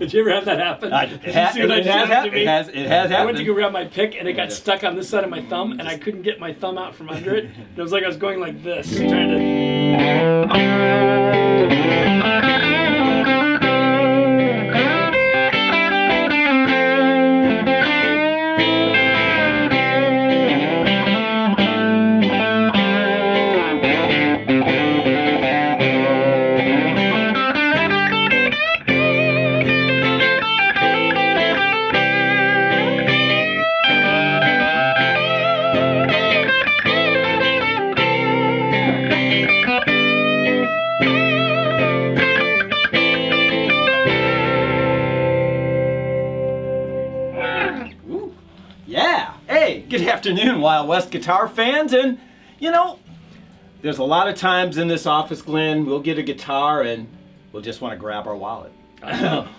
Did you ever have that happen? It has happened. It has happened. I went to go grab my pick and it got stuck on this side of my thumb and I couldn't get my thumb out from under it. And it was like I was going like this, trying to... Good afternoon, Wild West guitar fans, and you know, there's a lot of times in this office, Glenn, we'll get a guitar and we'll just want to grab our wallet.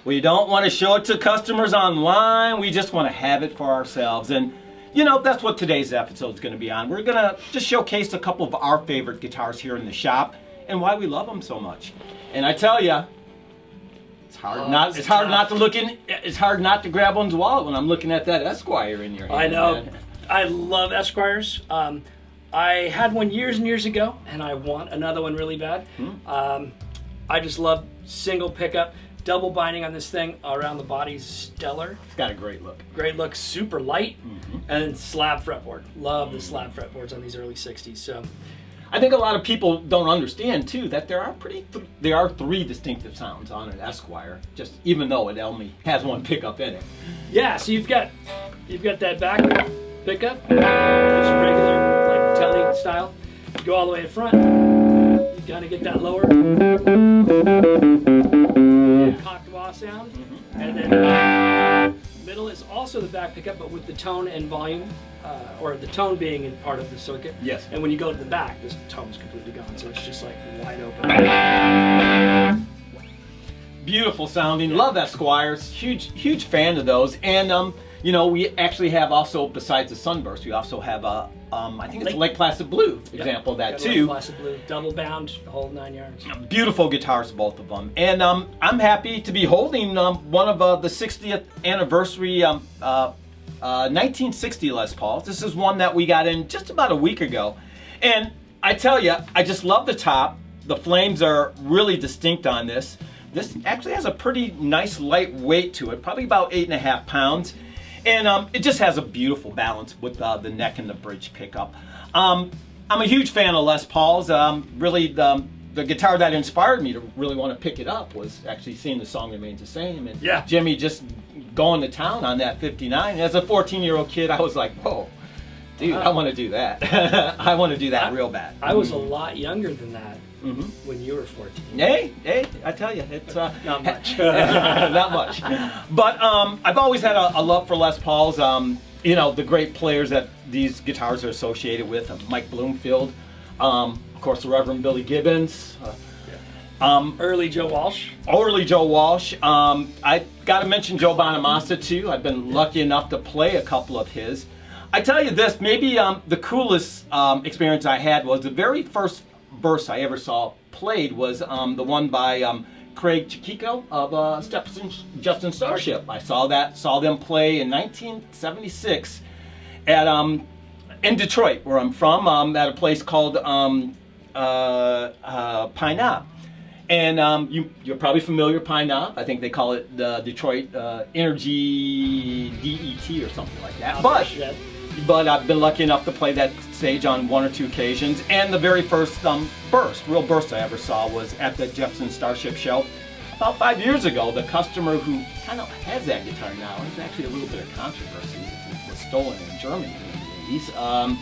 We don't want to show it to customers online, we just want to have it for ourselves, and you know, that's what today's episode is going to be on. We're going to just showcase a couple of our favorite guitars here in the shop and why we love them so much. And I tell you, it's hard not to grab one's wallet when I'm looking at that Esquire in your hand. I know. Man. I love Esquires. I had one years and years ago, and I want another one really bad. I just love single pickup, double binding on this thing around the body's stellar. It's got a great look. Great look, super light, and slab fretboard. Love the slab fretboards on these early 60s. So, I think a lot of people don't understand too that there are three distinctive sounds on an Esquire, just even though it only has one pickup in it. Yeah, so you've got that back pickup, just regular like telly style. You go all the way in front, you kind of get that lower cocked wah sound, and then middle is also the back pickup, but with the tone and volume, or the tone being in part of the circuit. Yes. And when you go to the back, this tone's completely gone, so it's just like wide open. Beautiful sounding. Love Esquires. Huge fan of those. And you know, we actually have also, besides the Sunburst, we also have a I think it's a Lake Placid Blue example of that too. Lake Placid Blue, double bound, the whole 9 yards. Beautiful guitars, both of them. And I'm happy to be holding one of the 60th anniversary 1960 Les Pauls. This is one that we got in just about a week ago. And I tell you, I just love the top. The flames are really distinct on this. This actually has a pretty nice light weight to it, probably about 8.5 pounds. And it just has a beautiful balance with the neck and the bridge pickup. I'm a huge fan of Les Pauls. Really, the guitar that inspired me to really want to pick it up was actually seeing The Song Remains the Same. And Jimmy just going to town on that 59. As a 14-year-old kid, I was like, whoa, dude, I want to do that. I want to do that real bad. I was a lot younger than that. When you were 14. Hey, I tell you, it's not much. Not much. But I've always had a love for Les Pauls. You know, the great players that these guitars are associated with, Mike Bloomfield, of course, the Reverend Billy Gibbons. Early Joe Walsh. I got to mention Joe Bonamassa too. I've been lucky enough to play a couple of his. I tell you this, maybe the coolest experience I had was the very first burst I ever saw played was the one by Craig Chiquico of Justin Starship. I saw them play in 1976 at in Detroit, where I'm from, at a place called Pine Knob. And you're probably familiar with Pine Knob. I think they call it the Detroit Energy DET or something like that. But I've been lucky enough to play that stage on 1 or 2 occasions. And the very first real burst I ever saw was at the Jefferson Starship show about 5 years ago. The customer who kind of has that guitar now, and there's actually a little bit of controversy. It was stolen in Germany in the 80s.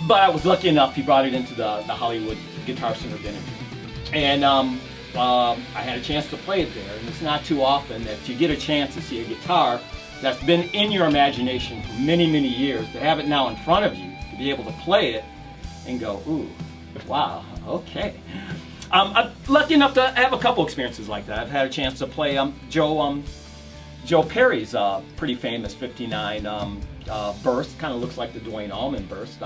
But I was lucky enough, he brought it into the Hollywood Guitar Center dinner. And I had a chance to play it there. And it's not too often that you get a chance to see a guitar that's been in your imagination for many, many years, to have it now in front of you, to be able to play it and go, ooh, wow, okay. I'm lucky enough to have a couple experiences like that. I've had a chance to play Joe Perry's pretty famous 59 burst, kind of looks like the Duane Allman burst.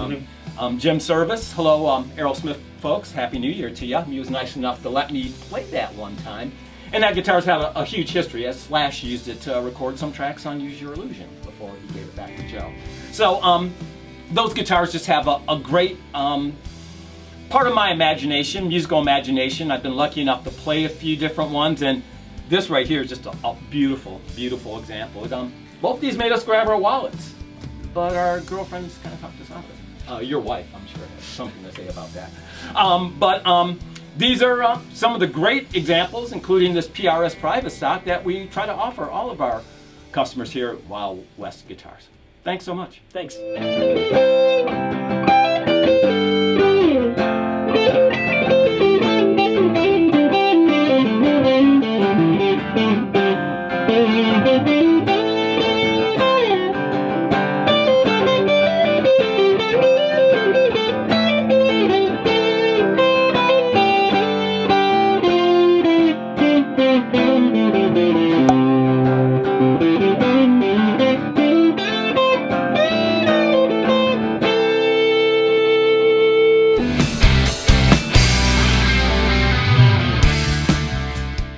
Jim Service, hello Aerosmith folks, Happy New Year to you. He was nice enough to let me play that one time. And that guitar's had a huge history, as Slash used it to record some tracks on Use Your Illusion before he gave it back to Joe. So those guitars just have a great part of my imagination, musical imagination. I've been lucky enough to play a few different ones, and this right here is just a beautiful, beautiful example. Both these made us grab our wallets, but our girlfriends kind of talked us out of it. Your wife, I'm sure, has something to say about that. These are some of the great examples, including this PRS private stock that we try to offer all of our customers here at Wild West Guitars. Thanks so much. Thanks.